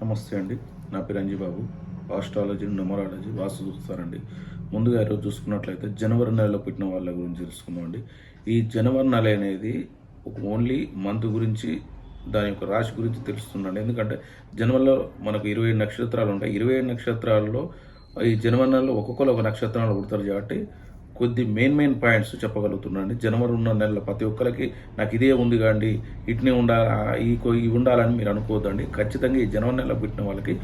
నమస్తే అండి. నా పేరు అంజిబాబు. ఆస్ట్రాలజీ, న్యూమరాలజీ, వాస్తు చూస్తానండి. ముందుగా ఈరోజు చూసుకున్నట్లయితే జనవరి నెలలో పుట్టిన వాళ్ళ గురించి తెలుసుకుందామండి. ఈ జనవరి నెల అనేది ఒక ఓన్లీ మంత్ గురించి, దాని యొక్క రాశి గురించి తెలుస్తుందండి. ఎందుకంటే జనవరిలో మనకు 27 నక్షత్రాలు ఉంటాయి. 27 నక్షత్రాలలో ఈ జనవరి నెలలో ఒక్కొక్కరు ఒక నక్షత్రంలో పుడతారు కాబట్టి కొద్ది మెయిన్ పాయింట్స్ చెప్పగలుగుతున్నానండి. జనవరి ఉన్న నెలలో ప్రతి ఒక్కరికి నాకు ఇదే ఉంది కాండి, ఇట్నే ఉండాలా, ఇవి ఉండాలని మీరు అనుకోవద్దండి. ఖచ్చితంగా ఈ జనవరి నెలలో పుట్టిన వాళ్ళకి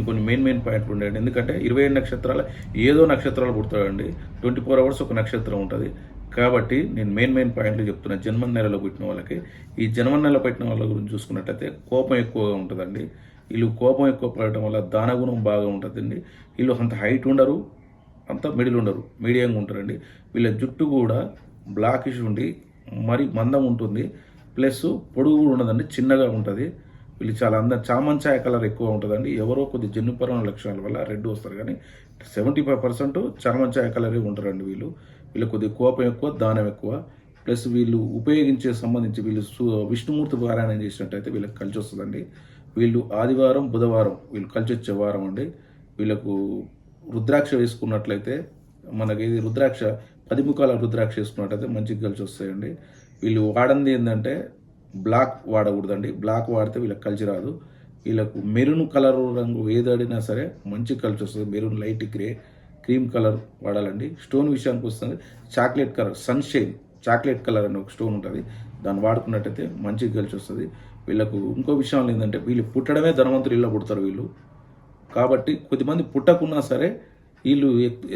కొన్ని మెయిన్ పాయింట్లు ఉండేయండి. ఎందుకంటే 27 నక్షత్రాలు ఏదో నక్షత్రాలు పుడతాయండి. 24 అవర్స్ ఒక నక్షత్రం ఉంటుంది. కాబట్టి నేను మెయిన్ పాయింట్లు చెప్తున్నా. జన్మ నెలలో పుట్టిన వాళ్ళకి, ఈ జన్మ నెల పుట్టిన వాళ్ళ గురించి చూసుకున్నట్టయితే కోపం ఎక్కువగా ఉంటుందండి. వీళ్ళు కోపం ఎక్కువ పడటం వల్ల దానగుణం బాగా ఉంటుందండి. వీళ్ళు అంత హైట్ ఉండరు, అంతా మిడిల్ ఉండరు, మీడియంగా ఉంటారండి. వీళ్ళ జుట్టు కూడా బ్లాకిష్ ఉండి మరి మందం ఉంటుంది, ప్లస్ పొడుగు కూడా ఉండదండి, చిన్నగా ఉంటుంది. వీళ్ళు చాలా చామంచాయ కలర్ ఎక్కువ ఉంటుందండి. ఎవరో కొద్ది జన్యుపరమైన లక్షణాల వల్ల రెడ్ వస్తారు, కానీ 75% చామంచాయ కలరే ఉంటారండి. వీళ్ళు కొద్దిగా కోపం ఎక్కువ, దానం ఎక్కువ. ప్లస్ వీళ్ళు ఉపయోగించే సంబంధించి వీళ్ళు విష్ణుమూర్తి పారాయణం చేసినట్టయితే వీళ్ళకి కలిసి వస్తుందండి. వీళ్ళు ఆదివారం, బుధవారం వీళ్ళు కలిసి వచ్చే వారం అండి. వీళ్ళకు రుద్రాక్ష వేసుకున్నట్లయితే, మనకి రుద్రాక్ష 10 ముఖాల రుద్రాక్ష వేసుకున్నట్లయితే మంచిగా కలిసి వస్తాయండి. వీళ్ళు వాడంది ఏంటంటే బ్లాక్ వాడకూడదండి. బ్లాక్ వాడితే వీళ్ళకి కలిసి రాదు. వీళ్ళకు మెరూన్ కలర్ రంగు ఏదడినా సరే మంచి కలిసి వస్తుంది. Maroon, light grey, cream colour వాడాలండి. స్టోన్ విషయానికి వస్తుంది, chocolate colour, sunshine chocolate colour అని ఒక స్టోన్ ఉంటుంది. దాన్ని వాడుకున్నట్టయితే మంచిగా కలిసి వస్తుంది. వీళ్ళకు ఇంకో విషయం ఏంటంటే వీళ్ళు పుట్టడమే ధనవంతులు ఇళ్ళ పుడతారు వీళ్ళు. కాబట్టి కొద్దిమంది పుట్టకున్నా సరే వీళ్ళు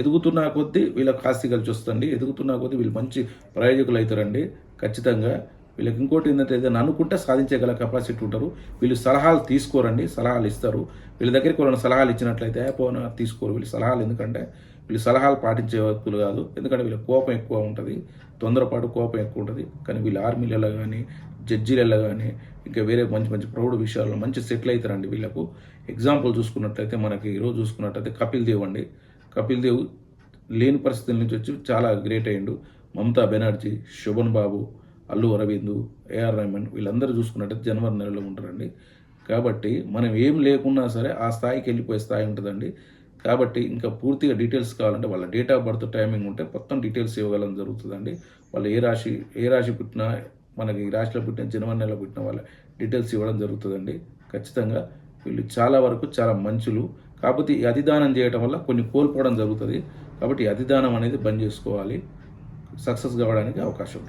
ఎదుగుతున్న కొద్దీ వీళ్ళకి ఆస్తి కలిసి వస్తుంది. ఎదుగుతున్న కొద్దీ వీళ్ళు మంచి ప్రయోజకులు అవుతారండి ఖచ్చితంగా. వీళ్ళకి ఇంకోటి ఏంటంటే ఏదైనా అనుకుంటే సాధించగల కెపాసిటీ ఉంటారు. వీళ్ళు సలహాలు తీసుకోరండి, సలహాలు ఇస్తారు. వీళ్ళ దగ్గరికి వాళ్ళని సలహాలు ఇచ్చినట్లయితే పోనా తీసుకోరు వీళ్ళు సలహాలు. ఎందుకంటే వీళ్ళు సలహాలు పాటించే వ్యక్తులు కాదు. ఎందుకంటే వీళ్ళ కోపం ఎక్కువ ఉంటుంది, తొందరపాటు కోపం ఎక్కువ ఉంటుంది. కానీ వీళ్ళు ఆర్మీలలో కానీ, జడ్జీలలో కానీ, ఇంకా వేరే మంచి ప్రౌఢ విషయాల్లో మంచి సెటిల్ అవుతారండి. వీళ్ళకు ఎగ్జాంపుల్ చూసుకున్నట్లయితే మనకి ఈరోజు చూసుకున్నట్లయితే కపిల్ దేవ్ అండి. కపిల్ దేవ్ లేని పరిస్థితుల నుంచి వచ్చి చాలా గ్రేట్ అయ్యిండు. మమతా బెనర్జీ, శోభన్ బాబు, అల్లు అరవింద్, ఏఆర్ రెహమాన్ వీళ్ళందరూ చూసుకున్నట్టయితే జనవరి నెలలో ఉంటారండి. కాబట్టి మనం ఏం లేకున్నా సరే ఆ స్థాయికి వెళ్ళిపోయే స్థాయి ఉంటుందండి. కాబట్టి ఇంకా పూర్తిగా డీటెయిల్స్ కావాలంటే వాళ్ళ డేట్ ఆఫ్ బర్త్, టైమింగ్ ఉంటే మొత్తం డీటెయిల్స్ ఇవ్వగలం జరుగుతుందండి. వాళ్ళు ఏ రాశి పుట్టినా, మనకి ఈ రాశిలో పుట్టిన జనవరి నెలలో పుట్టిన వాళ్ళ డీటెయిల్స్ ఇవ్వడం జరుగుతుందండి. ఖచ్చితంగా వీళ్ళు చాలా వరకు చాలా మంచులు. కాకపోతే ఈ అతిదానం చేయడం వల్ల కొన్ని కోల్పోవడం జరుగుతుంది. కాబట్టి ఈ అతిదానం అనేది బంద్ చేసుకోవాలి. సక్సెస్ కావడానికి అవకాశం ఉంటుంది.